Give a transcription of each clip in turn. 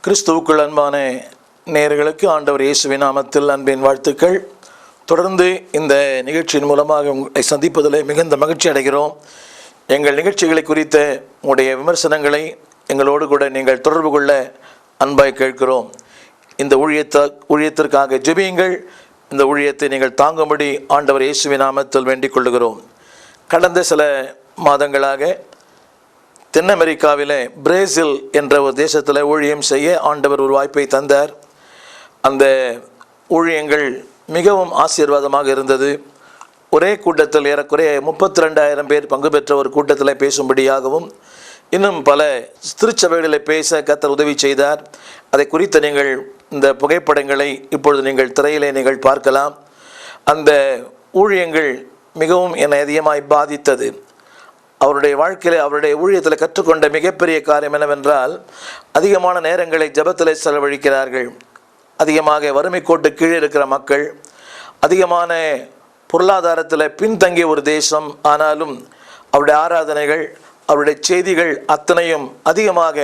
கிறிஸ்துவுக்குள் அன்பான நேயர்களுக்கு ஆண்டவர் இயேசுவின் நாமத்தில் அன்பின் வாழ்த்துக்கள். தொடர்ந்து இந்த நிகழ்ச்சியின் மூலமாக உங்களை சந்திப்பதில் மிகுந்த மகிழ்ச்சி அடைகிறோம். எங்கள் நிகழ்ச்சிகளை குறித்த உங்களுடைய விமர்சனங்களை எங்களோடு கூட நீங்கள் தொடர்பு கொள்ள அன்பாய் கேட்கிறோம். இந்த ஊழியத்திற்காக ஜெபியுங்கள். இந்த ஊழியத்தை நீங்கள் தாங்கும்படி ஆண்டவர் இயேசுவின் நாமத்தில் வேண்டிக் கொள்கிறோம். கடந்த சில மாதங்களாக தென் அமெரிக்காவில் பிரேசில் என்ற ஒரு தேசத்தில் ஊழியம் செய்ய ஆண்டவர் ஒரு வாய்ப்பை தந்தார். அந்த ஊழியங்கள் மிகவும் ஆசீர்வாதமாக இருந்தது. ஒரே கூட்டத்தில் ஏறக்குறைய 32,000 பேர் பங்கு பெற்ற ஒரு கூட்டத்தில் பேசும்படியாகவும் இன்னும் பல திருச்சபைகளில் பேச கர்த்தர் உதவி செய்தார். அதை குறித்த நீங்கள் இந்த புகைப்படங்களை இப்பொழுது நீங்கள் திரையிலே நீங்கள் பார்க்கலாம். அந்த ஊழியங்கள் மிகவும் என்னை அதிகமாய் பாதித்தது. அவருடைய வாழ்க்கையில் அவருடைய ஊழியத்தில் கற்றுக்கொண்ட மிகப்பெரிய காரியம் என்னவென்றால், அதிகமான நேரங்களை ஜெபத்தில் செலவழிக்கிறார்கள். அதிகமாக வறுமை கோட்டு கீழே இருக்கிற மக்கள், அதிகமான பொருளாதாரத்தில் பின்தங்கிய ஒரு தேசம். ஆனாலும் அவருடைய ஆராதனைகள், அவருடைய செய்திகள் அத்தனையும் அதிகமாக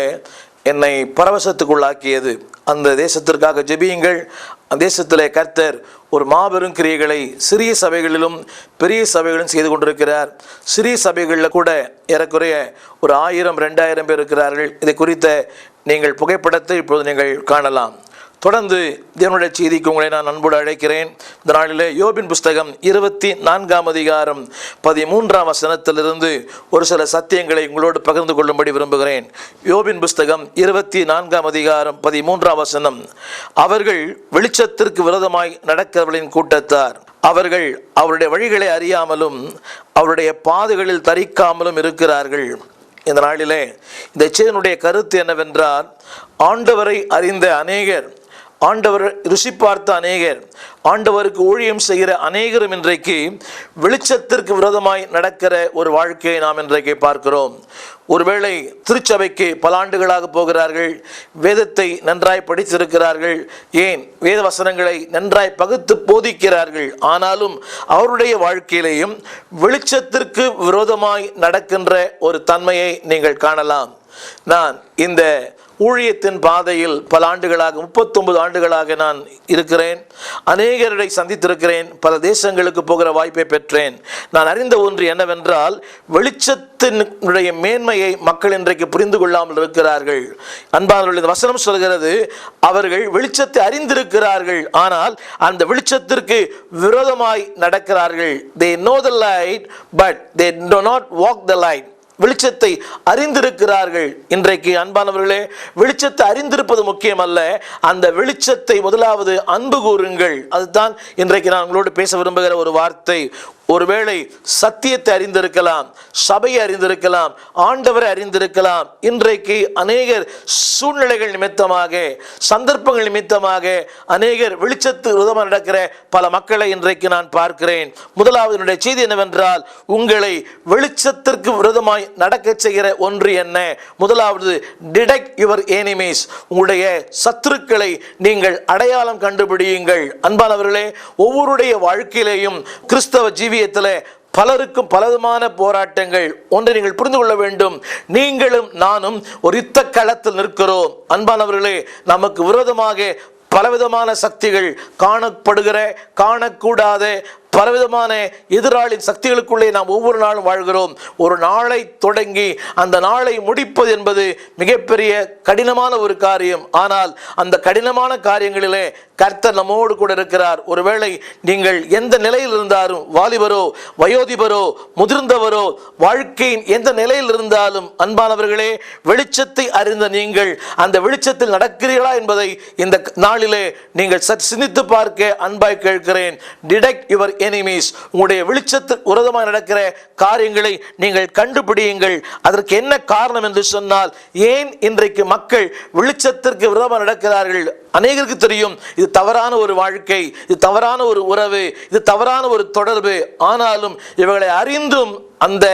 என்னை பரவசத்துக்குள்ளாக்கியது. அந்த தேசத்திற்காக ஜெபியுங்கள். அந்த தேசத்திலே கர்த்தர் ஒரு மாபெரும் கிரியைகளை சிறிய சபைகளிலும் பெரிய சபைகளிலும் செய்து கொண்டிருக்கிறார். சிறிய சபைகளில் கூட ஏறக்குறைய ஒரு 1000-2000 பேர் இருக்கிறார்கள். இதை குறித்த நீங்கள் புகைப்படத்தை இப்போது நீங்கள் காணலாம். தொடர்ந்து தேவனுடைய செய்திக்கு உங்களை நான் அன்போடு அழைக்கிறேன். இந்த நாளில் யோபின் புஸ்தகம் 24ஆம் அதிகாரம் 13ஆம் வசனத்திலிருந்து ஒரு சில சத்தியங்களை உங்களோடு பகிர்ந்து கொள்ளும்படி விரும்புகிறேன். யோபின் புஸ்தகம் 24ஆம் அதிகாரம் 13ஆம் வசனம். அவர்கள் வெளிச்சத்திற்கு விரோதமாய் நடக்கிறவர்களின் கூட்டத்தார். அவர்கள் அவருடைய வழிகளை அறியாமலும் அவருடைய பாதைகளில் தரிக்காமலும் இருக்கிறார்கள். இந்த நாளிலே இந்த செய்தியினுடைய கருத்து என்னவென்றால், ஆண்டவரை அறிந்த அநேகர், ஆண்டவர் ருசி பார்த்த அநேகர், ஆண்டவருக்கு ஊழியம் செய்கிற அநேகரும் இன்றைக்கு வெளிச்சத்திற்கு விரோதமாய் நடக்கிற ஒரு வாழ்க்கையை நாம் இன்றைக்கு பார்க்கிறோம். ஒருவேளை திருச்சபைக்கு பல ஆண்டுகளாக போகிறார்கள், வேதத்தை நன்றாய் படித்திருக்கிறார்கள், ஏன் வேத வசனங்களை நன்றாய் பகுத்து போதிக்கிறார்கள். ஆனாலும் அவருடைய வாழ்க்கையிலேயும் வெளிச்சத்திற்கு விரோதமாய் நடக்கின்ற ஒரு தன்மையை நீங்கள் காணலாம். நான் இந்த ஊழியத்தின் பாதையில் பல ஆண்டுகளாக 39 ஆண்டுகளாக நான் இருக்கிறேன். அநேகரை சந்தித்திருக்கிறேன். பல தேசங்களுக்கு போகிற வாய்ப்பை பெற்றேன். நான் அறிந்த ஒன்று என்னவென்றால், வெளிச்சத்தினுடைய மேன்மையை மக்கள் இன்றைக்கு புரிந்து கொள்ளாமல் இருக்கிறார்கள். அன்பானவர்கள், இந்த வசனம் சொல்கிறது, அவர்கள் வெளிச்சத்தை அறிந்திருக்கிறார்கள், ஆனால் அந்த வெளிச்சத்திற்கு விரோதமாய் நடக்கிறார்கள். They know the light, but they do not walk the light. வெளிச்சத்தை அறிந்திருக்கிறார்கள். இன்றைக்கு அன்பானவர்களே, வெளிச்சத்தை அறிந்திருப்பது முக்கியமல்ல, அந்த வெளிச்சத்தை முதலாவது அன்பு கூறுங்கள். அதுதான் இன்றைக்கு நான் உங்களோடு பேச விரும்புகிற ஒரு வார்த்தை. ஒருவேளை சத்தியத்தை அறிந்திருக்கலாம், சபையை அறிந்திருக்கலாம், ஆண்டவரை அறிந்திருக்கலாம். இன்றைக்கு அநேகர் சூழ்நிலைகள் நிமித்தமாக, சந்தர்ப்பங்கள் நிமித்தமாக அநேகர் வெளிச்சத்து விரோதமாக நடக்கிற பல மக்களை இன்றைக்கு நான் பார்க்கிறேன். முதலாவது என்னுடைய செய்தி என்னவென்றால், உங்களை வெளிச்சத்திற்கு விரோதமாய் நடக்க செய்கிற ஒன்று என்ன? முதலாவது, டிடெக்ட் யுவர் எனிமீஸ். உங்களுடைய சத்துருக்களை நீங்கள் அடையாளம் கண்டுபிடியுங்கள். அன்பானவர்களே, ஒவ்வொருடைய வாழ்க்கையிலேயும் கிறிஸ்தவ ஜீவியத்தில் பலருக்கும் பலவிதமான போராட்டங்கள். ஒன்றை நீங்கள் புரிந்து கொள்ள வேண்டும், நீங்களும் நானும் ஒரு யுத்த களத்தில் நிற்கிறோம். அன்பானவர்களே, நமக்கு விரோதமாக பலவிதமான சக்திகள், காணப்படுகிற காணக்கூடாத பலவிதமான எதிராளின் சக்திகளுக்குள்ளே நாம் ஒவ்வொரு நாளும் வாழ்கிறோம். ஒரு நாளை தொடங்கி அந்த நாளை முடிப்பது என்பது மிகப்பெரிய கடினமான ஒரு காரியம். ஆனால் அந்த கடினமான காரியங்களிலே கர்த்தர் நம்மோடு கூட இருக்கிறார். ஒருவேளை நீங்கள் எந்த நிலையில் இருந்தாலும், வாலிபரோ வயோதிபரோ முதிர்ந்தவரோ, வாழ்க்கையின் எந்த நிலையில் இருந்தாலும், அன்பானவர்களே, வெளிச்சத்தை அறிந்த நீங்கள் அந்த வெளிச்சத்தில் நடக்கிறீர்களா என்பதை இந்த நாளிலே நீங்கள் சற்று சிந்தித்து பார்க்க அன்பாய் கேட்கிறேன். Detect your enemies. உங்களுடைய வெளிச்சத்துக்கு விரோதமாக நடக்கிற காரியங்களை நீங்கள் கண்டுபிடியுங்கள். அதற்கு என்ன காரணம் என்று சொன்னால், ஏன் இன்றைக்கு மக்கள் வெளிச்சத்திற்கு விரோதமாக நடக்கிறார்கள்? அநேகருக்கு தெரியும் இது தவறான ஒரு வாழ்க்கை, இது தவறான ஒரு உறவு, இது தவறான ஒரு தொடர்பு. ஆனாலும் இவர்களை அறிந்தும் அந்த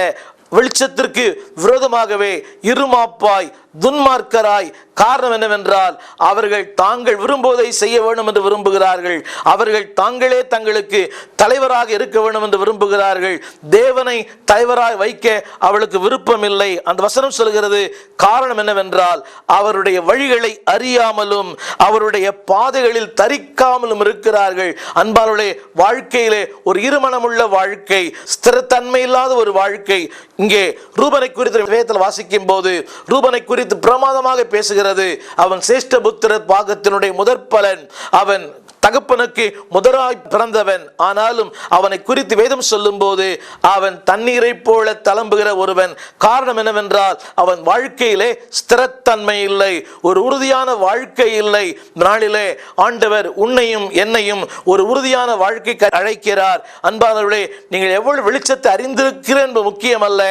வெளிச்சத்திற்கு விரோதமாகவே இருமாப்பாய் துன்மார்க்கராய். காரணம் என்னவென்றால், அவர்கள் தாங்கள் விரும்புவதை செய்ய வேண்டும் என்று விரும்புகிறார்கள். அவர்கள் தாங்களே தங்களுக்கு தலைவராக இருக்க வேண்டும் என்று விரும்புகிறார்கள். தேவனை தலைவராய் வைக்க அவளுக்கு விருப்பம் இல்லை. அந்த வசனம் சொல்கிறது, காரணம் என்னவென்றால், அவருடைய வழிகளை அறியாமலும் அவருடைய பாதைகளில் தரிக்காமலும் இருக்கிறார்கள். அன்பாளர்களே, வாழ்க்கையிலே ஒரு இருமனமுள்ள வாழ்க்கை, ஸ்திரத்தன்மை இல்லாத ஒரு வாழ்க்கை. இங்கே ரூபனை குறித்து வேதத்தில் வாசிக்கும் போது ரூபனை குறித்து பிரமாதமாக பேசுகிறது. அவன் சேஷ்ட புத்திர பாகத்தினுடைய முதற் பலன். அவன் தகப்பனுக்கு முதலாய் பிறந்தவன். ஆனாலும் அவனை குறித்து வேதம் சொல்லும் போது அவன் தண்ணீரை போல தளம்புகிற ஒருவன். காரணம் என்னவென்றால், அவன் வாழ்க்கையிலே ஸ்திரத்தன்மை இல்லை, ஒரு உறுதியான வாழ்க்கை இல்லை. நாளிலே ஆண்டவர் உன்னையும் என்னையும் ஒரு உறுதியான வாழ்க்கைக்கு அழைக்கிறார். அன்பானவர்களே, நீங்கள் எவ்வளவு வெளிச்சத்தை அறிந்திருக்கிறீர்கள் என்பது முக்கியம் அல்ல,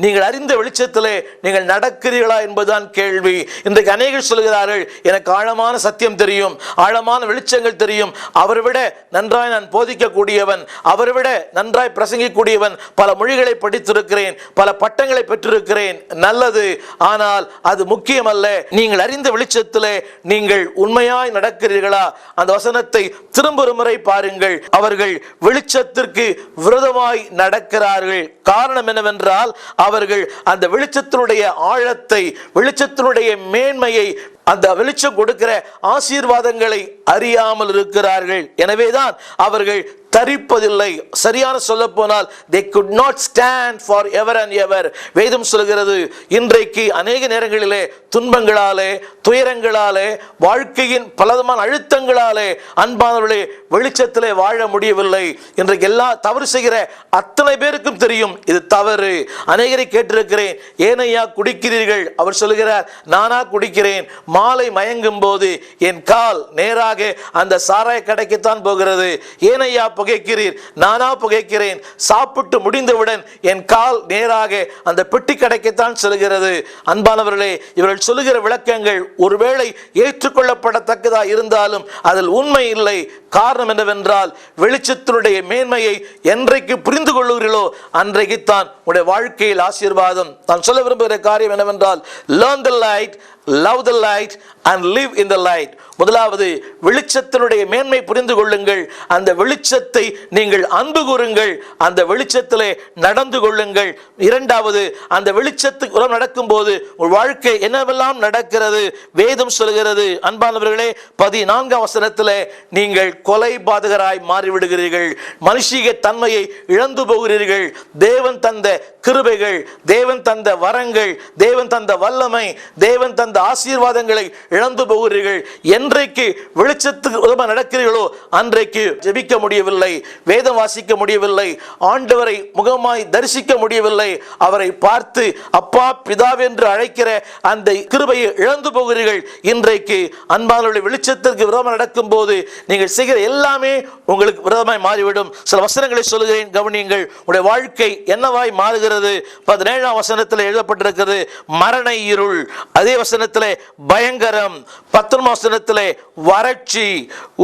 நீங்கள் அறிந்த வெளிச்சத்திலே நீங்கள் நடக்கிறீர்களா என்பதுதான் கேள்வி. இன்றைக்கு அநேகர் சொல்கிறார்கள், எனக்கு ஆழமான சத்தியம் தெரியும், ஆழமான வெளிச்சங்கள் தெரியும், அவரை விட நன்றாய் நான் போதிக்கக்கூடியவன், அவரை விட நன்றாய் பிரசங்கிக்கூடியவன், பல மொழிகளை படித்திருக்கிறேன், பல பட்டங்களை பெற்றிருக்கிறேன். நல்லது, ஆனால் அது முக்கியம் அல்ல. நீங்கள் அறிந்த வெளிச்சத்திலே நீங்கள் உண்மையாய் நடக்கிறீர்களா? அந்த வசனத்தை திரும்ப ஒரு முறை பாருங்கள். அவர்கள் வெளிச்சத்திற்கு விரோதமாய் நடக்கிறார்கள். காரணம் என்னவென்றால், அவர்கள் அந்த வெளிச்சத்தினுடைய ஆழத்தை, வெளிச்சத்தினுடைய மேன்மையை, அந்த வெளிச்சம் கொடுக்கிற ஆசீர்வாதங்களை அறியாமல் இருக்கிறார்கள். எனவேதான் அவர்கள் தரிப்பதில்லை. சரியான சொல்ல போனால், they could not stand for ever and ever. வேதம் சொல்கிறது, இன்றைக்கு அநேக நேரங்களிலே துன்பங்களாலே, துயரங்களாலே, வாழ்க்கையின் பலவிதமான அழுத்தங்களாலே அன்பானவர்களே வெளிச்சத்திலே வாழ முடியவில்லை. இன்றைக்கு எல்லா தவறு செய்கிற அத்தனை பேருக்கும் தெரியும் இது தவறு. அநேகரை கேட்டிருக்கிறேன், ஏனையா குடிக்கிறீர்கள்? அவர் சொல்லுகிறார், நானா குடிக்கிறேன். மாலை மயங்கும் போது என் கால் நேராக அந்த சாராய கடைக்குத்தான் போகிறது. ஏனையா புகைக்கிறீர்? நானா புகைக்கிறேன். சாப்பிட்டு முடிந்தவுடன் என் கால் நேராக அந்த பெட்டி கடைக்குத்தான் செல்கிறது. அன்பானவர்களே, இவர்கள் சொல்லுகிற விளக்கங்கள் ஒருவேளை ஏற்றுக்கொள்ளப்படத்தக்கதா இருந்தாலும் அதில் உண்மை இல்லை. காரணம் என்னவென்றால், வெளிச்சத்தினுடைய மேன்மையை என்றைக்கு புரிந்து கொள்ளுகிறீர்களோ அன்றைக்குத்தான் உங்களுடைய வாழ்க்கையில் ஆசீர்வாதம். நான் சொல்ல விரும்புகிற காரியம் என்னவென்றால், learn the light, love the light and live in the light. முதலாவது, வெளிச்சத்தினுடைய மேன்மை புரிந்து கொள்ளுங்கள். அந்த வெளிச்சத்தை நீங்கள் அன்பு கூறுங்கள். அந்த வெளிச்சத்திலே நடந்து கொள்ளுங்கள். இரண்டாவது, அந்த வெளிச்சத்துக்கு நடக்கும் போது உங்கள் வாழ்க்கை என்னவெல்லாம் நடக்கிறது வேதம் சொல்கிறது. அன்பானவர்களே, 14ஆம் வசனத்திலே நீங்கள் கொலை பாதகராய் மாறிவிடுகிறீர்கள். மனுஷிக தன்மையை இழந்து போகிறீர்கள். தேவன் தந்த கிருபைகள், தேவன் தந்த வரங்கள், தேவன் தந்த வல்லமை, தேவன் தந்த ஆசீர்வாதங்களை இழந்து போகிறீர்கள். என்றைக்கு வெளிச்சத்துக்கு நடக்கிறீர்களோ அன்றைக்கு ஜெபிக்க முடியவில்லை, வேதம் வாசிக்க முடியவில்லை, ஆண்டவரை முகமாய் தரிசிக்க முடியவில்லை, அவரை பார்த்து அப்பா பிதாவென்று அழைக்கிற அந்த கிருபையை இழந்து போகிறீர்கள். இன்றைக்கு அன்பானவர்களுடைய வெளிச்சத்திற்கு விரோதமாக நடக்கும் போது நீங்கள் செய்கிற எல்லாமே உங்களுக்கு விரோதமாய் மாறிவிடும். சில வசனங்களை சொல்லுகிறேன், கவனியுங்கள். உங்களுடைய வாழ்க்கை என்னவாய் மாறுகிறது? 17ஆம் வசனத்தில் எழுதப்பட்டிருக்கிறது மரண இருள். அதே வசனத்திலே பயங்கரம். 19ஆம் வசனத்திலே வறட்சி,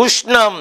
உஷ்ணம்,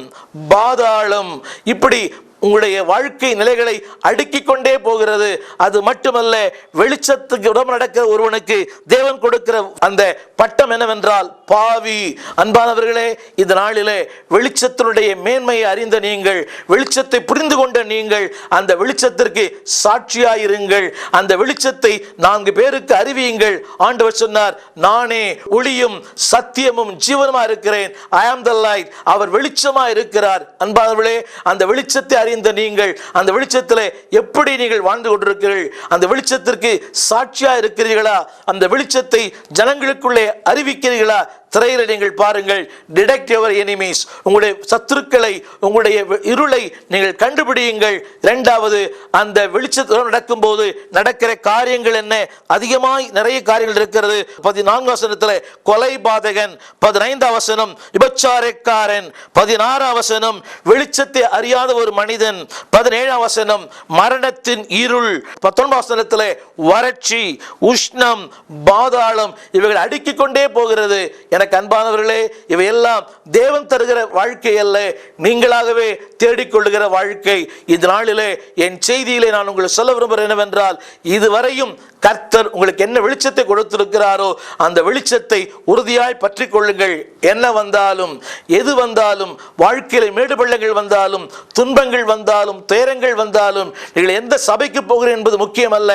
பாதாளம். இப்படி உங்களுடைய வாழ்க்கை நிலைகளை அடுக்கிக் கொண்டே போகிறது. அது மட்டுமல்ல, வெளிச்சத்துக்கு உடம்பு நடக்கிற ஒருவனுக்கு தேவன் கொடுக்கிற அந்த பட்டம் என்னவென்றால் பாவி. அன்பானவர்களே, இந்த நாளிலே வெளிச்சத்தினுடைய மேன்மையை அறிந்த நீங்கள், வெளிச்சத்தை புரிந்து கொண்ட நீங்கள், அந்த வெளிச்சத்திற்கு சாட்சியாயிருங்கள். அந்த வெளிச்சத்தை 4 பேருக்கு அறிவியுங்கள். ஆண்டவர் சொன்னார், நானே ஒளியும் சத்தியமும் ஜீவனுமா இருக்கிறேன். I am the light. அவர் வெளிச்சமா இருக்கிறார். அன்பானவர்களே, அந்த வெளிச்சத்தை அறிந்த நீங்கள் அந்த வெளிச்சத்திலே எப்படி நீங்கள் வாழ்ந்து கொண்டிருக்கிறீர்கள்? அந்த வெளிச்சத்திற்கு சாட்சியா இருக்கிறீர்களா? அந்த வெளிச்சத்தை ஜனங்களுக்குள்ளே அறிவிக்கிறீர்களா? திரையில நீங்கள் பாருங்கள், டிடெக்ட் யுவர் எனிமீஸ், உங்களுடைய சத்துருக்களை, உங்களுடைய இருளை நீங்கள் கண்டுபிடியுங்கள். இரண்டாவது, அந்த வெளிச்சத்தோடு நடக்கும் போது நடக்கிற காரியங்கள் என்ன? அதிகமாய் நிறைய காரியங்கள் இருக்கிறது. 14 வசனத்தில் கொலை பாதகன், 15 வசனம் விபச்சாரக்காரன், 16 வசனம் வெளிச்சத்தை அறியாத ஒரு மனிதன், 17 வசனம் மரணத்தின் இருள், 19 வசனத்தில் வறட்சி, உஷ்ணம், பாதாளம், இவைகள் அடுக்கிக் கொண்டே போகிறது. எனக்கு அன்பானவர்களே, இவையெல்லாம் தேவன் தருகிற வாழ்க்கை அல்ல, நீங்களாகவே தேடிக்கொள்ளுகிற வாழ்க்கை. இந்த நாளிலே என் செய்தியிலே நான் உங்களுக்கு சொல்ல விரும்புகிறேன் என்னவென்றால், இதுவரையும் கர்த்தர் உங்களுக்கு என்ன வெளிச்சத்தை கொடுத்திருக்கிறாரோ அந்த வெளிச்சத்தை உறுதியாய் பற்றி கொள்ளுங்கள். என்ன வந்தாலும், எது வந்தாலும், வாழ்க்கையில மேடு பள்ளங்கள் வந்தாலும், துன்பங்கள் வந்தாலும், துயரங்கள் வந்தாலும், நீங்கள் எந்த சபைக்கு போகிறீர்கள் என்பது முக்கியம் அல்ல,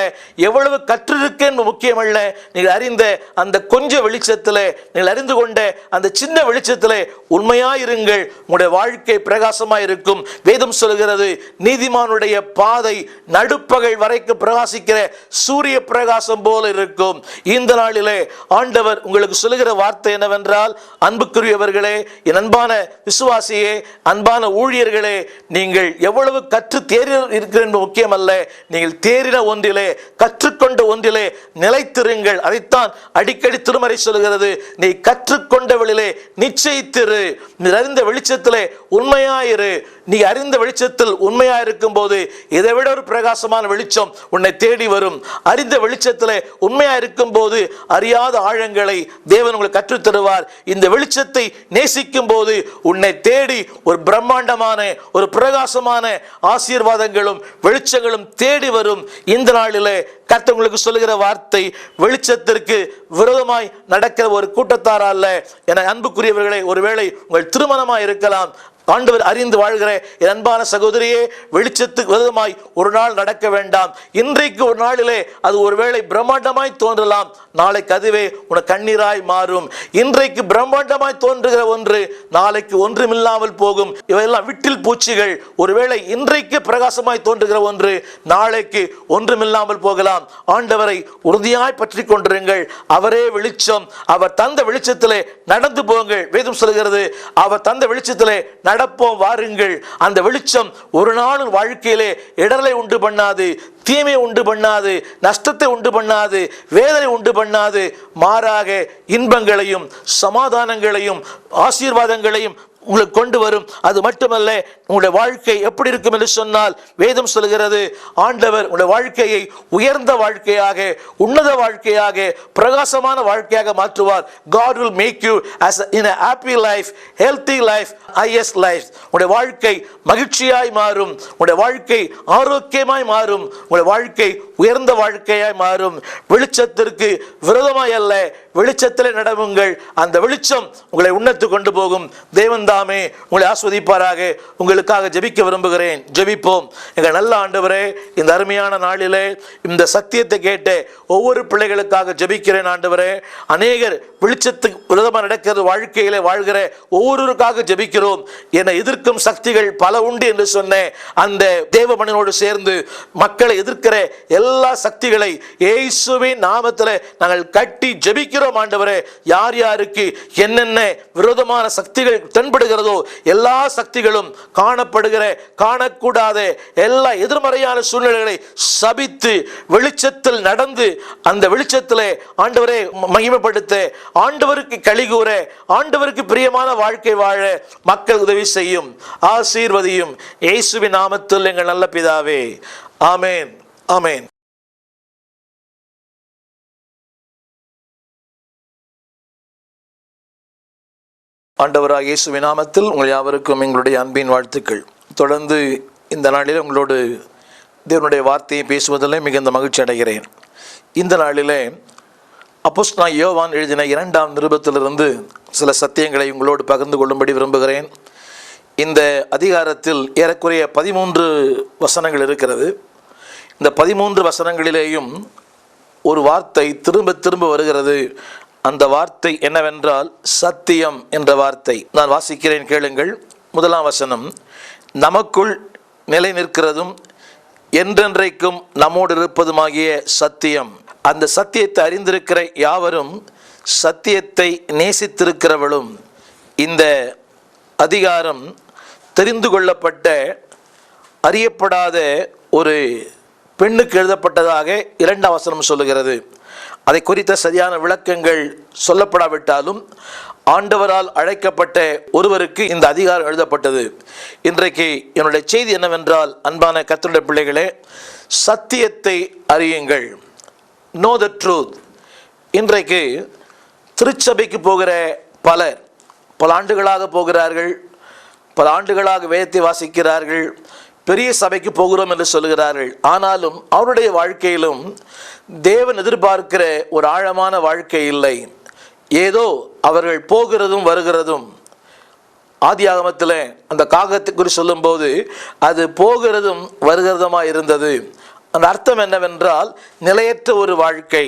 எவ்வளவு கற்றிருக்க என்பது முக்கியம் அல்ல. நீங்கள் அறிந்த அந்த கொஞ்ச வெளிச்சத்திலே, நீங்கள் அறிந்து கொண்ட அந்த சின்ன வெளிச்சத்திலே உண்மையாயிருங்கள். உங்களுடைய வாழ்க்கை பிரகாசமாய் இருக்கும். வேதம் சொல்கிறது, நீதிமானுடைய பாதை நடுப்பகல் வரைக்கும் பிரகாசிக்கிற சூரிய பிரகாசம் போல இருக்கும். இந்த நாளிலே ஆண்டவர் உங்களுக்கு சொல்லுகிற வார்த்தை என்னவென்றால், அன்புக்குரியவர்களே, என் அன்பான விசுவாசியே, அன்பான ஊழியர்களே, நீங்கள் எவ்வளவு கற்று தேறி இருக்கிற முக்கியம் அல்ல, நீங்கள் தேறின ஒன்றிலே, கற்றுக்கொண்ட ஒன்றிலே நிலைத்திருங்கள். அதைத்தான் அடிக்கடி திருமறை சொல்கிறது, நீ கற்றுக்கொண்டவளிலே நிச்சயித்திரு, நீ அறிந்த வெளிச்சத்திலே உண்மையாயிரு. நீ அறிந்த வெளிச்சத்தில் உண்மையாயிருக்கும் போது இதை விட ஒரு பிரகாசமான வெளிச்சம் உன்னை தேடி வரும். அறிந்த வெளிச்சத்திலே உண்மையாயிருக்கும் போது அறியாத ஆழங்களை தேவன் உங்களுக்கு கற்றுத் தருவார். இந்த வெளிச்சத்தை நேசிக்கும் போது உன்னை தேடி ஒரு பிரம்மாண்டமான, ஒரு பிரகாசமான ஆசீர்வாதங்களும் வெளிச்சங்களும் தேடி வரும். இந்த நாளிலே கர்த்தர் உங்களுக்கு சொல்லுகிற வார்த்தை, வெளிச்சத்திற்கு விரோதமாய் நடக்கிற ஒரு கூட்டத்தார் அல்ல. என அன்புக்குரியவர்களை, ஒருவேளை உங்கள் திருமணமாய் இருக்கலாம், ஆண்டவர் அறிந்து வாழ்கிற என் அன்பான சகோதரியே, வெளிச்சத்துக்கு விரோதமாய் ஒரு நாள் நடக்க வேண்டாம். இன்றைக்கு ஒரு நாளிலே அது ஒருவேளை பிரம்மாண்டமாய் தோன்றலாம், நாளைக்கு அதுவே உனக்கு கண்ணீராய் மாறும். இன்றைக்கு பிரம்மாண்டமாய் தோன்றுகிற ஒன்று நாளைக்கு ஒன்றுமில்லாமல் போகும். இவையெல்லாம் விட்டில் பூச்சிகள். ஒருவேளை இன்றைக்கு பிரகாசமாய் தோன்றுகிற ஒன்று நாளைக்கு ஒன்றுமில்லாமல் போகலாம். ஆண்டவரை உறுதியாய் பற்றி கொண்டிருங்கள். அவரே வெளிச்சம். அவர் தந்த வெளிச்சத்திலே நடந்து போங்கள். வேதம் சொல்கிறது, அவர் தந்த வெளிச்சத்திலே நடப்போம் வாருங்கள். அந்த வெளிச்சம் ஒரு நாள் வாழ்க்கையிலே இடரலை உண்டு பண்ணாது, தீமை உண்டு பண்ணாது, நஷ்டத்தை உண்டு பண்ணாது, வேதனை உண்டு பண்ணாது. மாறாக இன்பங்களையும் சமாதானங்களையும் ஆசீர்வாதங்களையும் உங்களுக்கு கொண்டு வரும். அது மட்டுமல்ல, உங்களுடைய வாழ்க்கை எப்படி இருக்கும் என்று சொன்னால், வேதம் சொல்கிறது, ஆண்டவர் உங்களுடைய வாழ்க்கையை உயர்ந்த வாழ்க்கையாக, உன்னத வாழ்க்கையாக, பிரகாசமான வாழ்க்கையாக மாற்றுவார். God will make you as in a happy life, healthy life, highest life. உங்களுடைய வாழ்க்கை மகிழ்ச்சியாய் மாறும், உங்களுடைய வாழ்க்கை ஆரோக்கியமாய் மாறும், உங்களுடைய வாழ்க்கை உயர்ந்த வாழ்க்கையாய் மாறும். வெளிச்சத்திற்கு விரோதமாய் அல்ல, வெளிச்சத்திலே நடவுங்கள். அந்த வெளிச்சம் உங்களை உன்னத்து கொண்டு போகும். தேவன் தாமே உங்களை ஆஸ்வதிப்பாராக. உங்களுக்காக ஜெபிக்க விரும்புகிறேன். ஜெபிப்போம். எங்கள் நல்ல ஆண்டவரே, இந்த அருமையான நாளிலே இந்த சத்தியத்தை கேட்ட ஒவ்வொரு பிள்ளைகளுக்காக ஜெபிக்கிறேன். ஆண்டவரே, அநேகர் வெளிச்சத்துக்கு விரோதமாக நடக்கிறது வாழ்க்கையிலே வாழ்கிற ஒவ்வொருவருக்காக ஜெபிக்கிறோம். என்னை எதிர்க்கும் சக்திகள் பல உண்டு என்று சொன்னேன். அந்த தேவமனிதனோடு சேர்ந்து மக்களை எதிர்க்கிற எல்லா சக்திகளை இயேசுவின் நாமத்தில் நாங்கள் கட்டி ஜெபிக்கிறோம். ஆண்டவரே, யார் யாருக்கு என்னென்ன விரோதமான சக்திகள் தென்படுகிறதோ எல்லா சக்திகளும், காணப்படுகிற காணக்கூடாத எல்லா எதிர்மறையான சூழ்நிலைகளை சபித்து வெளிச்சத்தில் நடந்து அந்த வெளிச்சத்திலே ஆண்டவரே மகிமைப்படுத்த, ஆண்டவருக்கு களிகூற, ஆண்டவருக்கு பிரியமான வாழ்க்கை வாழ மக்கள் உதவி செய்யும். ஆசீர்வதியும். இயேசுவின் நாமத்தில் எங்கள் நல்ல பிதாவே. ஆமேன். ஆமேன். ஆண்டவராகிய இயேசுவின் நாமத்தில் உங்கள் யாவருக்கும் எங்களுடைய அன்பின் வாழ்த்துக்கள். தொடர்ந்து இந்த நாளில் உங்களோடு தேவனுடைய வார்த்தையை பேசுவதில் மிகுந்த மகிழ்ச்சி அடைகிறேன். இந்த நாளிலே அப்போஸ்தலனாகிய யோவான் எழுதின 2ஆம் நிருபத்திலிருந்து சில சத்தியங்களை உங்களோடு பகிர்ந்து கொள்ளும்படி விரும்புகிறேன். இந்த அதிகாரத்தில் ஏறக்குறைய 13 வசனங்கள் இருக்கிறது. இந்த 13 வசனங்களிலேயும் ஒரு வார்த்தை திரும்ப திரும்ப வருகிறது. அந்த வார்த்தை என்னவென்றால் சத்தியம் என்ற வார்த்தை. நான் வாசிக்கிறேன், கேளுங்கள். 1ஆம் வசனம், நமக்குள் நிலை நிற்கிறதும் என்றென்றைக்கும் நம்மோடு இருப்பதுமாகிய சத்தியம். அந்த சத்தியத்தை அறிந்திருக்கிற யாவரும் சத்தியத்தை நேசித்திருக்கிறவளும். இந்த அதிகாரம் தெரிந்து கொள்ளப்பட்ட அறியப்படாத ஒரு பெண்ணுக்கு எழுதப்பட்டதாக 2ஆம் வசனம் சொல்லுகிறது. அதை குறித்த சரியான விளக்கங்கள் சொல்லப்படாவிட்டாலும் ஆண்டவரால் அழைக்கப்பட்ட ஒருவருக்கு இந்த அதிகாரம் எழுதப்பட்டது. இன்றைக்கு என்னுடைய செய்தி என்னவென்றால், அன்பான கர்த்தருடைய பிள்ளைகளே, சத்தியத்தை அறியுங்கள். No the truth. இன்றைக்கு திருச்சபைக்கு போகிற பலர் பல ஆண்டுகளாக போகிறார்கள், பல ஆண்டுகளாக வேதத்தை வாசிக்கிறார்கள், பெரிய சபைக்கு போகிறோம் என்று சொல்கிறார்கள். ஆனாலும் அவருடைய வாழ்க்கையிலும் தேவன் எதிர்பார்க்கிற ஒரு ஆழமான வாழ்க்கை இல்லை. ஏதோ அவர்கள் போகிறதும் வருகிறதும். ஆதியாகமத்தில் அந்த காகத்தை குறித்து சொல்லும்போது அது போகிறதும் வருகிறதுமாக இருந்தது. அந்த அர்த்தம் என்னவென்றால், நிலையற்ற ஒரு வாழ்க்கை,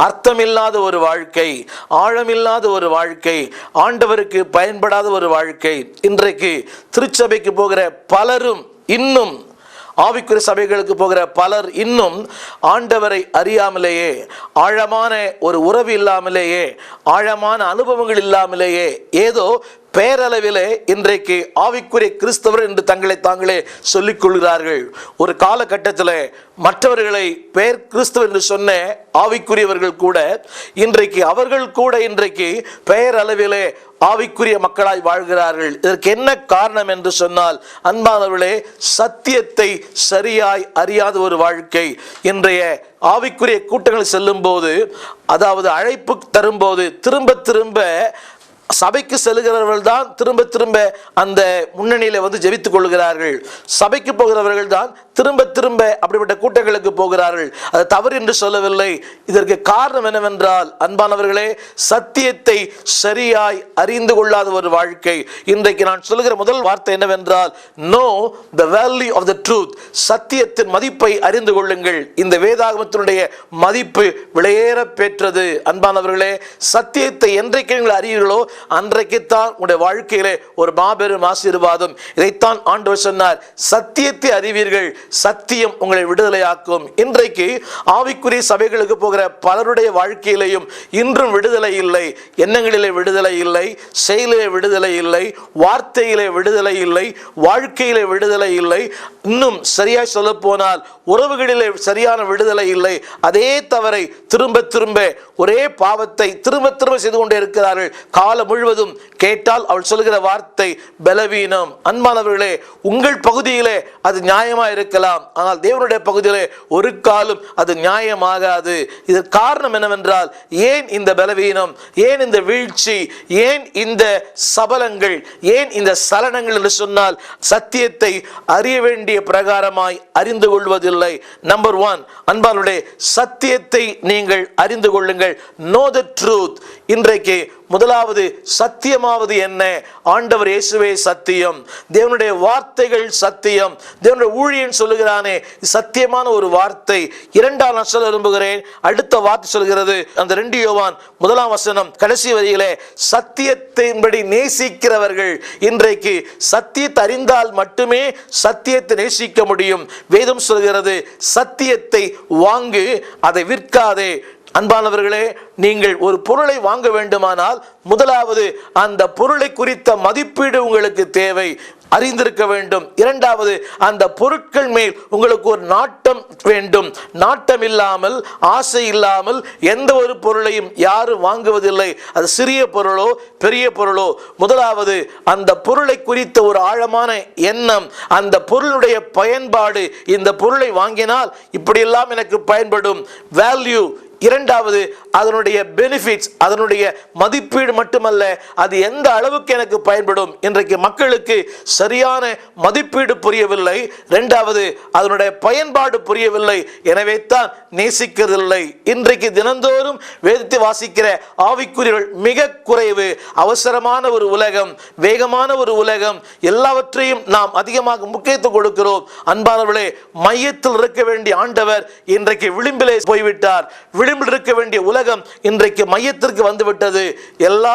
அர்த்தமில்லாத ஒரு வாழ்க்கை, ஆழமில்லாத ஒரு வாழ்க்கை, ஆண்டவருக்கு பயன்படாத ஒரு வாழ்க்கை. இன்றைக்கு திருச்சபைக்கு போகிற பலரும், இன்னும் ஆவிக்குரிய சபைகளுக்கு போகிற பலர் இன்னும் ஆண்டவரை அறியாமலேயே, ஆழமான ஒரு உறவு இல்லாமலேயே, ஆழமான அனுபவங்கள் இல்லாமலேயே, ஏதோ பேரளவிலே இன்றைக்கு ஆவிக்குரிய கிறிஸ்தவர் என்று தங்களை தாங்களே சொல்லிக் கொள்கிறார்கள். ஒரு காலகட்டத்தில் மற்றவர்களை பேர் கிறிஸ்தவர் என்று சொன்ன ஆவிக்குரியவர்கள் கூட இன்றைக்கு அவர்கள் கூட இன்றைக்கு பெயரளவிலே ஆவிக்குரிய மக்களாய் வாழ்கிறார்கள். இதற்கு என்ன காரணம் என்று சொன்னால், அன்பானவர்களே, சத்தியத்தை சரியாய் அறியாத ஒரு வாழ்க்கை. இன்றைய ஆவிக்குரிய கூட்டங்கள் செல்லும் போது, அதாவது அழைப்பு தரும்போது, திரும்ப திரும்ப சபைக்கு செல்கிறவர்கள் தான் திரும்ப திரும்ப அந்த முன்னணியில வந்து ஜெபித்துக் கொள்கிறார்கள். சபைக்கு போகிறவர்கள் தான் திரும்ப திரும்ப அப்படிப்பட்ட கூட்டங்களுக்கு போகிறார்கள். அது தவறு என்று சொல்லவில்லை. இதற்கு காரணம் என்னவென்றால், அன்பானவர்களே, சத்தியத்தை சரியாய் அறிந்து கொள்ளாத ஒரு வாழ்க்கை. இன்றைக்கு நான் சொல்லுகிற முதல் வார்த்தை என்னவென்றால், know the value of the truth. சத்தியத்தின் மதிப்பை அறிந்து கொள்ளுங்கள். இந்த வேதாகமத்தினுடைய மதிப்பு விலையேற பெற்றது. அன்பானவர்களே, சத்தியத்தை என்றைக்கு நீங்கள் அறியீர்களோ அன்றைக்குத்தான் உங்களுடைய வாழ்க்கையிலே ஒரு மாபெரும் ஆசீர்வாதம். இதைத்தான் ஆண்டவர் சொன்னார், சத்தியத்தை அறிவீர்கள், சத்தியம் உங்களை விடுதலையாக்கும். இன்றைக்கு ஆவிக்குரிய சபைகளுக்கு போகிற பலருடைய வாழ்க்கையிலேயும் இன்றும் விடுதலை இல்லை. எண்ணங்களிலே விடுதலை இல்லை, செயலிலே விடுதலை இல்லை, வார்த்தையிலே விடுதலை இல்லை, வாழ்க்கையிலே விடுதலை இல்லை. இன்னும் சரியாய் சொல்ல போனால் உறவுகளிலே சரியான விடுதலை இல்லை. அதே தவறை திரும்ப திரும்ப, ஒரே பாவத்தை திரும்ப திரும்ப செய்து கொண்டே இருக்கிறார்கள். காலம் முழுவதும் கேட்டால் அவள் சொல்கிற வார்த்தை பலவீனம். அன்பானவர்களே, உங்கள் பகுதியிலே அது நியாயமாக இருக்கலாம், ஆனால் தேவனுடைய பகுதியிலே ஒரு காலம் அது நியாயமாகாது. இதற்கு காரணம் என்னவென்றால், ஏன் இந்த பலவீனம், ஏன் இந்த வீழ்ச்சி, ஏன் இந்த சபலங்கள், ஏன் இந்த சலனங்கள் என்று சொன்னால், சத்தியத்தை அறிய வேண்டிய பிரகாரமாய் அறிந்து கொள்வதில்லை. நம்பர் 1, அன்பானவர்களே, சத்தியத்தை நீங்கள் அறிந்து கொள்ளுங்கள். No the truth. இன்றைக்கு முதலாவது சத்தியமாவது என்ன? ஆண்டவர் இயேசுவே சத்தியம். தேவனுடைய வார்த்தைகள் சத்தியம். தேவனுடைய ஊழியன் சொல்லுகிறானே, சத்தியமான ஒரு வார்த்தை. 2ஆம் நான் சொல்ல விரும்புகிறேன். அடுத்த வார்த்தை சொல்கிறது, அந்த 2 யோவான் 1ஆம் வசனம் கடைசி வரியிலே, சத்தியத்தின்படி நேசிக்கிறவர்கள். இன்றைக்கு சத்தியத்தை அறிந்தால் மட்டுமே சத்தியத்தை நேசிக்க முடியும். வேதம் சொல்கிறது, சத்தியத்தை வாங்கு, அதை விற்காதே. அன்பானவர்களே, நீங்கள் ஒரு பொருளை வாங்க வேண்டுமானால் முதலாவது அந்த பொருளை குறித்த மதிப்பீடு உங்களுக்கு தேவை, அறிந்திருக்க வேண்டும். 2வது, அந்த பொருட்கள் மேல் உங்களுக்கு ஒரு நாட்டம் வேண்டும். நாட்டம் இல்லாமல், ஆசை இல்லாமல் எந்த ஒரு பொருளையும் யாரும் வாங்குவதில்லை. அது சிறிய பொருளோ பெரிய பொருளோ. முதலாவது, அந்த பொருளை குறித்த ஒரு ஆழமான எண்ணம், அந்த பொருளுடைய பயன்பாடு. இந்த பொருளை வாங்கினால் இப்படியெல்லாம் எனக்கு பயன்படும், வேல்யூ. 2வது, அதனுடைய பெனிஃபிட்ஸ், அதனுடைய மதிப்பீடு மட்டுமல்ல, அது எந்த அளவுக்கு எனக்கு பயன்படும். இன்றைக்கு மக்களுக்கு சரியான மதிப்பீடு புரியவில்லை. 2வது, அதனுடைய பயன்பாடு புரியவில்லை. எனவே தான் நேசிக்கிறதில்லை. இன்றைக்கு தினந்தோறும் வேதத்தை வாசிக்கிற ஆவிக்குரியர்கள் மிக குறைவு. அவசரமான ஒரு உலகம், வேகமான ஒரு உலகம், எல்லாவற்றையும் நாம் அதிகமாக முக்கியத்துவம் கொடுக்கிறோம். அன்பானவர்களே, மையத்தில் இருக்க வேண்டிய ஆண்டவர் இன்றைக்கு விளிம்பிலே போய்விட்டார். விளிம்பில் இருக்க வேண்டிய உலகம் இன்றைக்கு மையத்திற்கு வந்துவிட்டது. எல்லா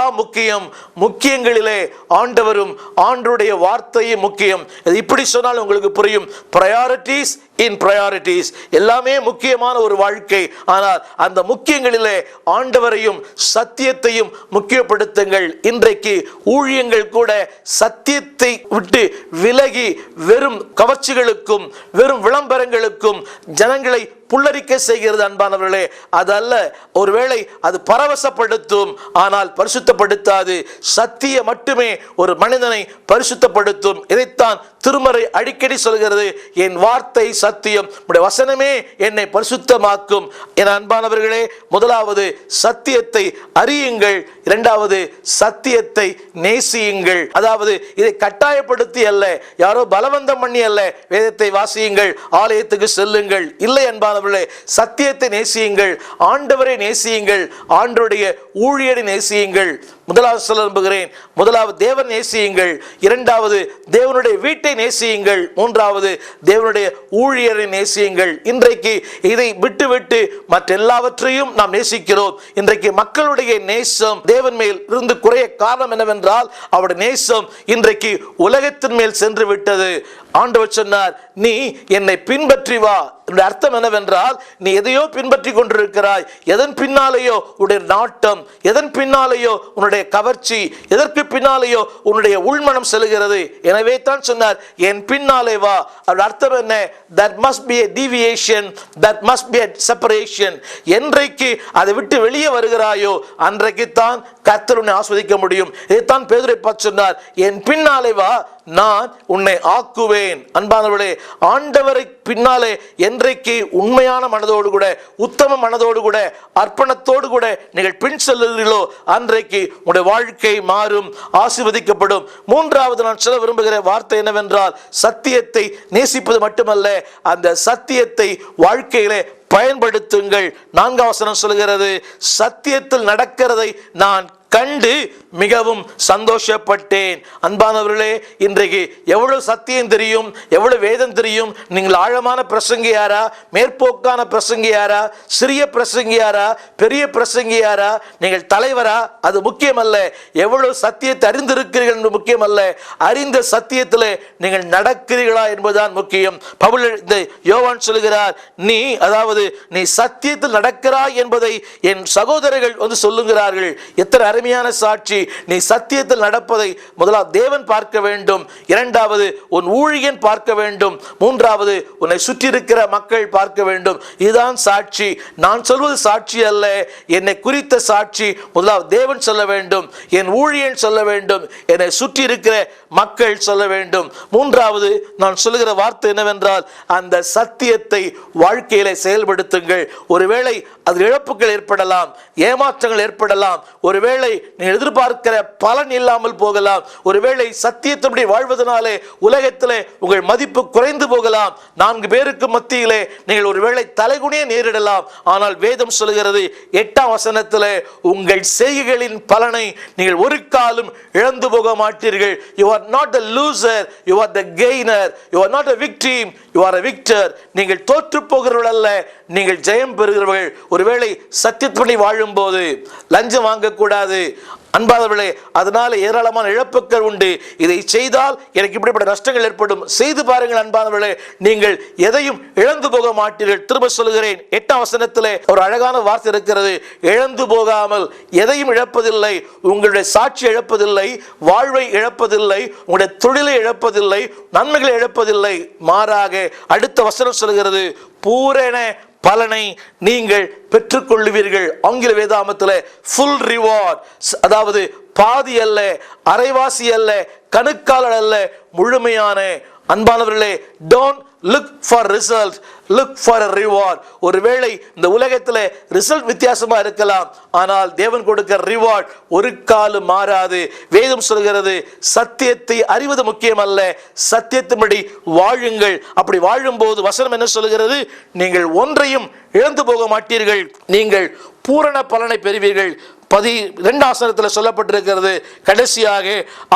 முக்கியங்களிலே ஆண்டவரும் ஆண்டவருடைய வார்த்தையும் முக்கியம். இப்படி சொன்னால் உங்களுக்கு புரியும். பிரையாரிட்டிஸ் இன் priorities. எல்லாமே முக்கியமான ஒரு வாழ்க்கை. ஆனால் அந்த முக்கியங்களிலே ஆண்டவரையும் சத்தியத்தையும் முக்கியப்படுத்துங்கள். இன்றைக்கு ஊழியங்கள் கூட சத்தியத்தை விட்டு விலகி வெறும் கவர்ச்சிகளுக்கும் வெறும் விளம்பரங்களுக்கும் ஜனங்களை புல்லரிக்க செய்கிறது. அன்பானவர்களே, அதல்ல. ஒருவேளை அது பரவசப்படுத்தும், ஆனால் பரிசுத்தப்படுத்தாது. சத்திய மட்டுமே ஒரு மனிதனை பரிசுத்தப்படுத்தும். இதைத்தான் திருமறை அடிக்கடி சொல்கிறது, என் வார்த்தை சத்தியம், உடைய வசனமே என்னை பரிசுத்தமாக்கும். என் அன்பானவர்களே, முதலாவது சத்தியத்தை அறியுங்கள், இரண்டாவது சத்தியத்தை நேசியுங்கள். அதாவது இதை கட்டாயப்படுத்தி அல்ல, யாரோ பலவந்தம் பண்ணி அல்ல, வேதத்தை வாசியுங்கள், ஆலயத்துக்கு செல்லுங்கள், இல்லை அன்பான சத்தியத்தை நேசியுங்கள், ஆண்டவரை நேசியுங்கள், ஆண்டவருடைய ஊழியரை நேசியுங்கள். முதலாவது சொல்ல விரும்புகிறேன், முதலாவது தேவன் நேசியுங்கள், இரண்டாவது தேவனுடைய வீட்டை நேசியுங்கள், மூன்றாவது தேவனுடைய ஊழியரை நேசியுங்கள். இன்றைக்கு இதை விட்டு மற்ற எல்லாவற்றையும் நாம் நேசிக்கிறோம். இன்றைக்கு மக்களுடைய நேசம் தேவன் மேல் இருந்து குறைய காரணம் என்னவென்றால் அவருடைய நேசம் இன்றைக்கு உலகத்தின் மேல் சென்று விட்டது. ஆண்டவர் சொன்னார், நீ என்னை பின்பற்றி வா. அர்த்தம் என்னவென்றால், நீ எதையோ பின்பற்றி கொண்டிருக்கிறாய், எதன் பின்னாலேயோ உன்னுடைய நாட்டம், எதன் பின்னாலேயோ உன்னுடைய கவர்ச்சி, எதற்கு பின்னாலேயோ உன்னுடைய உள்மனம் செல்கிறது. எனவே தான் சொன்னார், என் பின்னாலே வா. அதோட அர்த்தம் என்ன? that must be a deviation, that must be a separation. என்றைக்கு அதை விட்டு வெளியே வருகிறாயோ அன்றைக்கு தான் கர்த்தர் உன்னை ஆஸ்வதிக்க முடியும். இதைத்தான் பேதுரை பார்த்து சொன்னார், என் பின்னாலே வா, நான் உன்னை ஆக்குவேன். அன்பானவர்களே, ஆண்டவரை பின்னாலே என்றைக்கு உண்மையான மனதோடு கூட, உத்தம மனதோடு கூட, அர்ப்பணத்தோடு கூட நீங்கள் பின் செல்லுகிறீர்களோ அன்றைக்கு உங்களுடைய வாழ்க்கை மாறும், ஆசீர்வதிக்கப்படும். மூன்றாவது நான் சொல்ல விரும்புகிற வார்த்தை என்னவென்றால், சத்தியத்தை நேசிப்பது மட்டுமல்ல, அந்த சத்தியத்தை வாழ்க்கையிலே பயன்படுத்துங்கள். 4ஆம் வசனம் சொல்கிறது, சத்தியத்தில் நடக்கிறதை நான் கண்டு மிகவும் சந்தோஷப்பட்டேன். அன்பானவர்களே, இன்றைக்கு எவ்வளவு சத்தியம் தெரியும், எவ்வளவு வேதம் தெரியும், நீங்கள் ஆழமான பிரசங்கியாரா, மேற்போக்கான பிரசங்கியாரா, சிறிய பிரசங்கியாரா, பெரிய பிரசங்கியாரா, நீங்கள் தலைவரா, அது முக்கியமல்ல. எவ்வளவு சத்தியத்தை அறிந்திருக்கிறீர்கள் என்று முக்கியமல்ல, அறிந்த சத்தியத்தில் நீங்கள் நடக்கிறீர்களா என்பதுதான் முக்கியம். பவுல் இந்த யோவான் சொல்கிறார், அதாவது நீ சத்தியத்தில் நடக்கிறாய் என்பதை என் சகோதரர்கள் வந்து சொல்லுகிறார்கள். எத்தனை அருமையான சாட்சி! நீ சத்தியத்தில் நடப்பதை முதலாவது தேவன் பார்க்க வேண்டும், இரண்டாவது உன் ஊழியன் பார்க்க வேண்டும், மூன்றாவது உன்னை சுற்றி இருக்கிற மக்கள் பார்க்க வேண்டும். இதுதான் சாட்சி. நான் சொல்வது சாட்சி அல்ல, என்னை குறித்த சாட்சி முதலாவது தேவன் சொல்ல வேண்டும், என் ஊழியன் சொல்ல வேண்டும், என்னை சுற்றி இருக்கிற மக்கள் சொல்ல வேண்டும். மூன்றாவது நான் சொல்லுகிற வார்த்தை என்னவென்றால், அந்த சத்தியத்தை வாழ்க்கையில செயல்படுத்துங்கள். ஒருவேளை அது இழப்புகள் ஏற்படலாம், ஏமாற்றங்கள் ஏற்படலாம், ஒருவேளை நீங்கள் எதிர்பார்க்கிற பலன் இல்லாமல் போகலாம், ஒருவேளை சத்தியத்தின்படி வாழ்வதனாலே உலகத்திலே உங்கள் மதிப்பு குறைந்து போகலாம், 4 பேருக்கு மத்தியிலே நீங்கள் ஒருவேளை தலைகுனிய நேரிடலாம். ஆனால் வேதம் சொல்கிறது 8ஆம் வசனத்திலே, உங்கள் செய்கைகளின் பலனை நீங்கள் ஒரு காலம் இழந்து போக மாட்டீர்கள். You are not the loser, you are the gainer. You are not a victim, you are a victor. நீங்கள் தோற்று போகிறவர்கள் அல்ல, நீங்கள் ஜெயம் பெறுகிறவர்கள். ஒருவேளை சத்தியத்தின்படி வாழும் போது லஞ்சம் வாங்கக்கூடாது. அன்பானவர்களே, அதனால ஏராளமான இழப்புகள் உண்டு. இதை செய்தால் எனக்கு இப்படிப்பட்ட நஷ்டங்கள் ஏற்படும். செய்து பாருங்கள் அன்பானவர்களே, நீங்கள் எதையும் இழந்து போக மாட்டீர்கள். திரும்ப சொல்லுகிறேன், 8ஆம் வசனத்திலே ஒரு அழகான வார்த்தை இருக்கிறது, இழந்து போகாமல் எதையும் இழப்பதில்லை. உங்களுடைய சாட்சி இழப்பதில்லை, வாழ்வை இழப்பதில்லை, உங்களுடைய தொழிலை இழப்பதில்லை, நன்மைகளை இழப்பதில்லை. மாறாக அடுத்த வசனம் சொல்கிறது, பூரண பலனை நீங்கள் பெற்றுக்கொள்ளுவீர்கள். ஆங்கில வேதாமத்தில் ஃபுல் ரிவார்ட், அதாவது பாதி அல்ல, அரைவாசி அல்ல, கணுக்கால் அல்ல, முழுமையான. அன்பானவர்களே, don't look for result, look for a reward. ஒருவேளை இந்த உலகத்தில் ரிசல்ட் வித்தியாசமா இருக்கலாம், ஆனால் தேவன் கொடுக்கிற ரிவார்ட் ஒரு காலம் மாறாது. வேதம் சொல்கிறது, சத்தியத்தை அறிவது முக்கியமல்ல, சத்தியத்தின்படி வாழுங்கள். அப்படி வாழும்போது வசனம் என்ன சொல்கிறது? நீங்கள் ஒன்றையும் இழந்து போக மாட்டீர்கள், நீங்கள் பூரண பலனை பெறுவீர்கள். 12ஆம் வசனத்தில் சொல்லப்பட்டிருக்கிறது, கடைசியாக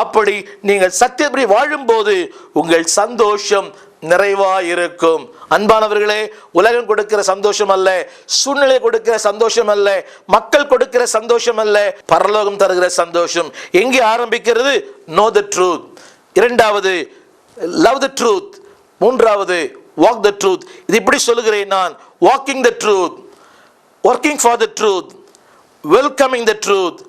அப்படி நீங்கள் சத்தியப்படி வாழும்போது உங்கள் சந்தோஷம் நிறைவாயிருக்கும். அன்பானவர்களே, உலகம் கொடுக்கிற சந்தோஷம் அல்ல, சூழ்நிலை கொடுக்கிற சந்தோஷம் அல்ல, மக்கள் கொடுக்கிற சந்தோஷம் அல்ல, பரலோகம் தருகிற சந்தோஷம். எங்கே ஆரம்பிக்கிறது? know the truth. இரண்டாவது love the truth. மூன்றாவது walk the truth. இது இப்படி சொல்லுகிறேன் நான், walking the truth, working for the truth, welcoming the truth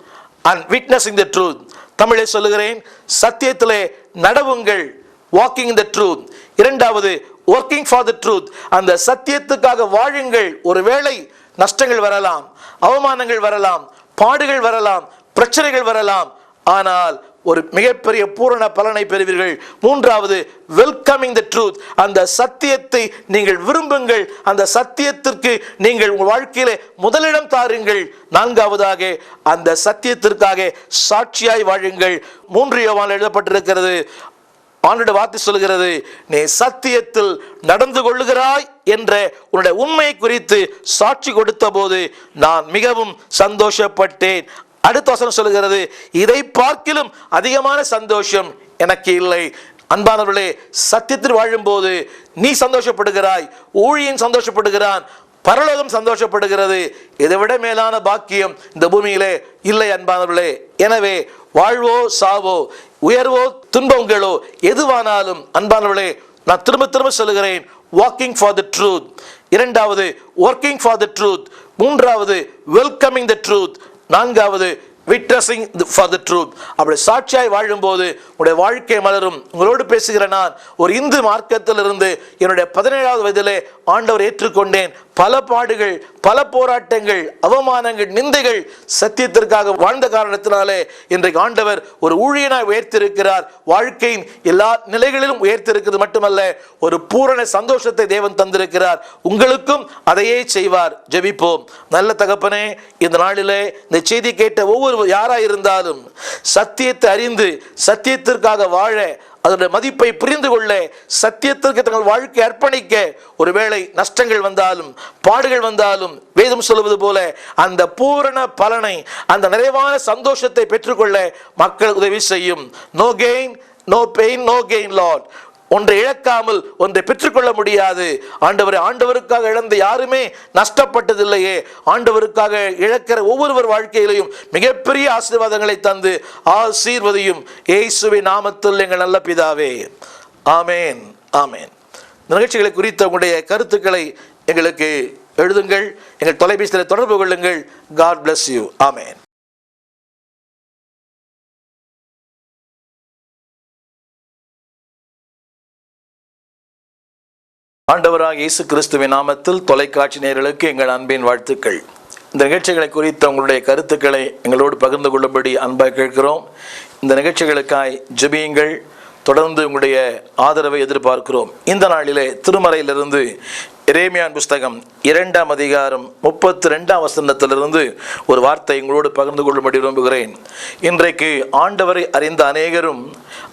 and witnessing the truth. தமிழை சொல்லுகிறேன், சத்தியத்திலே நடவுங்கள், walking in the truth. இரண்டாவது, working for the truth, அந்த சத்தியத்துக்காக வாழுங்கள். ஒருவேளை நஷ்டங்கள் வரலாம், அவமானங்கள் வரலாம், பாடுகள் வரலாம், பிரச்சனைகள் வரலாம், ஆனால் ஒரு மிகப்பெரிய பூரண பலனை பெறுவீர்கள். மூன்றாவது, வெல்கமிங் த ட்ரூத், அந்த சத்தியத்தை நீங்கள் விரும்புங்கள், அந்த சத்தியத்திற்கு நீங்கள் உங்கள் வாழ்க்கையிலே முதலிடம் தாருங்கள். நான்காவதாக, அந்த சத்தியத்திற்காக சாட்சியாய் வாழுங்கள். 3 யோவானில் எழுதப்பட்டிருக்கிறது, ஆண்டவருடைய வார்த்தை சொல்கிறது, நீ சத்தியத்தில் நடந்து கொள்ளுகிறாய் என்ற உன்னுடைய உண்மையை குறித்து சாட்சி கொடுத்த போது நான் மிகவும் சந்தோஷப்பட்டேன். அடுத்த வசனம் சொல்கிறது, இதை பார்க்கிலும் அதிகமான சந்தோஷம் எனக்கு இல்லை. அன்பானவர்களே, சத்தியத்தில் வாழும்போது நீ சந்தோஷப்படுகிறாய், ஊழியன் சந்தோஷப்படுகிறான், பரலோகம் சந்தோஷப்படுகிறது. இதை விட மேலான பாக்கியம் இந்த பூமியிலே இல்லை அன்பானவர்களே. எனவே வாழ்வோ சாவோ, உயர்வோ துன்பங்களோ எதுவானாலும் அன்பானவர்களே, நான் திரும்ப திரும்ப சொல்லுகிறேன், வாக்கிங் ஃபார் த ட்ரூத். இரண்டாவது, ஒர்க்கிங் ஃபார் த ட்ரூத். மூன்றாவது, வெல்கமிங் த ட்ரூத். நான்காவது, விட்னஸிங் ஃபார் த ட்ரூத். அப்படி சாட்சியாய் வாழும்போது உங்களுடைய வாழ்க்கை மலரும். உங்களோடு பேசுகிற நான் ஒரு இந்து மார்க்கத்தில் இருந்து என்னுடைய 17வது வயதிலே ஆண்டவர் ஏற்றுக்கொண்டேன். பல பாடுகள், பல போராட்டங்கள், அவமானங்கள், நிந்தைகள், சத்தியத்திற்காக வாழ்ந்த காரணத்தினாலே இன்றைக்கு ஆண்டவர் ஒரு ஊழியனாய் உயர்த்திருக்கிறார். வாழ்க்கையின் எல்லா நிலைகளிலும் உயர்த்திருக்கிறது மட்டுமல்ல, ஒரு பூரண சந்தோஷத்தை தேவன் தந்திருக்கிறார். உங்களுக்கும் அதையே செய்வார். ஜெபிப்போம். நல்ல தகப்பனே, இந்த நாளிலே இந்த செய்தி கேட்ட ஒவ்வொரு யாராய் இருந்தாலும் சத்தியத்தை அறிந்து சத்தியத்திற்காக வாழ, அதனுடைய மதிப்பை புரிந்து கொள்ள, சத்தியத்திற்கு தங்கள் வாழ்க்கை அர்ப்பணிக்க, ஒருவேளை நஷ்டங்கள் வந்தாலும் பாடுகள் வந்தாலும் வேதம் சொல்லுவது போல அந்த பூரண பலனை, அந்த நிறைவான சந்தோஷத்தை பெற்றுக்கொள்ள மக்கள் உதவி செய்யும். No gain, no pain, no gain lord. ஒன்றை இழக்காமல் ஒன்றை பெற்றுக்கொள்ள முடியாது. ஆண்டவரே, ஆண்டவருக்காக இழந்த யாருமே நஷ்டப்பட்டதில்லையே. ஆண்டவருக்காக இழக்கிற ஒவ்வொருவர் வாழ்க்கையிலையும் மிகப்பெரிய ஆசீர்வாதங்களை தந்து ஆசீர்வதியும். இயேசுவின் நாமத்தில் எங்கள் நல்ல பிதாவே, ஆமேன், ஆமேன். நிகழ்ச்சிகளை குறித்த உங்களுடைய கருத்துக்களை எங்களுக்கு எழுதுங்கள். எங்கள் தொலைபேசியில் தொடர்பு கொள்ளுங்கள். God bless you. ஆமேன். ஆண்டவராக இயேசு கிறிஸ்துவின் நாமத்தில் தொலைக்காட்சி நேயர்களுக்கு எங்கள் அன்பின் வாழ்த்துக்கள். இந்த நிகழ்ச்சிகளை குறித்த உங்களுடைய கருத்துக்களை எங்களோடு பகிர்ந்து கொள்ளும்படி அன்பாக கேட்கிறோம். இந்த நிகழ்ச்சிகளுக்காய் ஜெபியுங்கள். தொடர்ந்து உங்களுடைய ஆதரவை எதிர்பார்க்கிறோம். இந்த நாளிலே திருமறையிலிருந்து எரேமியாவின் புஸ்தகம் 2ஆம் அதிகாரம் 32ஆம் வசனத்திலிருந்து ஒரு வார்த்தை உங்களோடு பகிர்ந்து கொள்ளும்படி விரும்புகிறேன். இன்றைக்கு ஆண்டவரை அறிந்த அநேகரும்,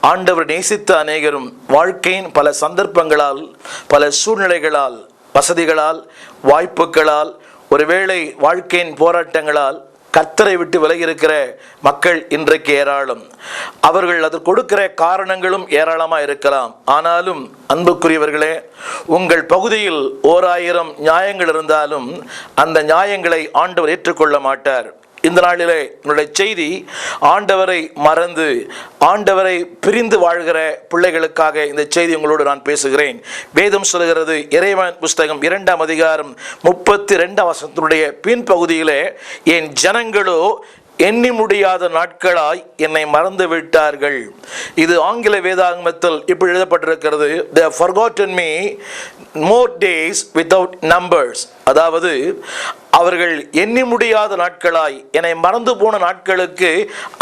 ஆண்டவரை நேசித்த அநேகரும் வாழ்க்கையின் பல சந்தர்ப்பங்களால், பல சூழ்நிலைகளால், வசதிகளால், வாய்ப்புகளால், ஒருவேளை வாழ்க்கையின் போராட்டங்களால் கர்த்தரை விட்டு விலகி இருக்கிற மக்கள் இன்றைக்கு ஏராளம். அவர்கள் அதற்கு கொடுக்கிற காரணங்களும் ஏராளமாக இருக்கலாம். ஆனாலும் அன்புக்குரியவர்களே, உங்கள் பகுதியில் 1000 நியாயங்கள் இருந்தாலும் அந்த நியாயங்களை ஆண்டவர் ஏற்றுக்கொள்ள மாட்டார். இந்த நாளிலே என்னுடைய செய்தி, ஆண்டவரை மறந்து ஆண்டவரை பிரிந்து வாழ்கிற பிள்ளைகளுக்காக இந்த செய்தி உங்களோடு நான் பேசுகிறேன். வேதம் சொல்கிறது, எரேமியாவின் புஸ்தகம் 2ஆம் அதிகாரம் 32ஆம் வசனத்தினுடைய பின்பகுதியிலே, என் ஜனங்களோ எண்ணி முடியாத நாட்களாய் என்னை மறந்து விட்டார்கள். இது ஆங்கில வேதாகமத்தில் இப்படி எழுதப்பட்டிருக்கிறது, they have forgotten me more days without numbers. அதாவது அவர்கள் எண்ணி முடியாத நாட்களாய், என்னை மறந்து போன நாட்களுக்கு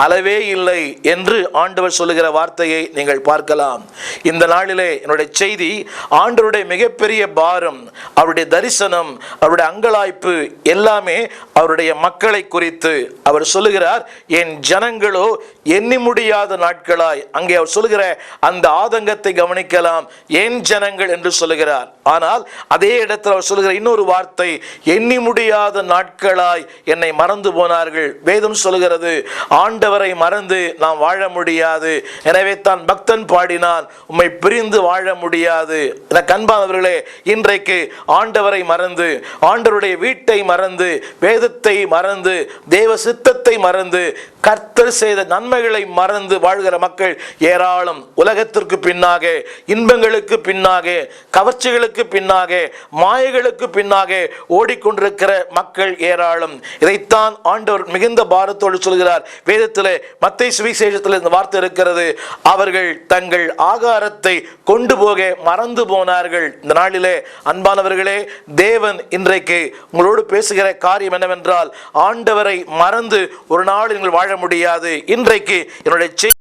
அளவே இல்லை என்று ஆண்டவர் சொல்லுகிற வார்த்தையை நீங்கள் பார்க்கலாம். இந்த நாளிலே என்னுடைய செய்தி, ஆண்டவருடைய மிகப்பெரிய பாரம், அவருடைய தரிசனம், அவருடைய அங்கலாய்ப்பு எல்லாமே அவருடைய மக்களை குறித்து. அவர் சொல்லுகிறார், என் ஜனங்களோ எண்ணி முடியாத நாட்களாய். அங்கே அவர் சொல்லுகிற அந்த ஆதங்கத்தை கவனிக்கலாம், என் ஜனங்கள் என்று சொல்லுகிறார். ஆனால் அதே இடத்தில் அவர் சொல்லுகிற இன்னொரு வார்த்தை, வார்த்தை, எண்ணி முடியாத நாட்களாய் என்னை மறந்து போனார்கள். வேதம் சொல்கிறது, ஆண்டவரை மறந்து நாம் வாழ முடியாது. எனவே தான் பக்தன் பாடினான், உம்மை பிரிந்து வாழ முடியாது. எனக்கு அன்பானவர்களே, இன்றைக்கு ஆண்டவரை மறந்து, ஆண்டவருடைய வீட்டை மறந்து, வேதத்தை மறந்து, தேவ சித்தத்தை மறந்து, கர்த்தர் செய்த நன்மைகளை மறந்து வாழ்கிற மக்கள் ஏராளம். உலகத்திற்கு பின்னாக, இன்பங்களுக்கு பின்னாக, கவர்ச்சிகளுக்கு பின்னாக, மாயைகளுக்கு பின்னாக ஓடிக்கொண்டிருக்கிற மக்கள் ஏராளம். இதைத்தான் ஆண்டவர் மிகுந்த பாரத்தோடு சொல்கிறார். வேதத்திலே மத்தேயு சுவிசேஷத்தில் இந்த வார்த்தை இருக்கிறது, அவர்கள் தங்கள் ஆகாரத்தை கொண்டு போக மறந்து போனார்கள். இந்த நாளிலே அன்பானவர்களே, தேவன் இன்றைக்கு உங்களோடு பேசுகிற காரியம் என்னவென்றால், ஆண்டவரை மறந்து ஒரு நாள் நீங்கள் வாழ முடியாது. இன்றைக்கு என்னுடைய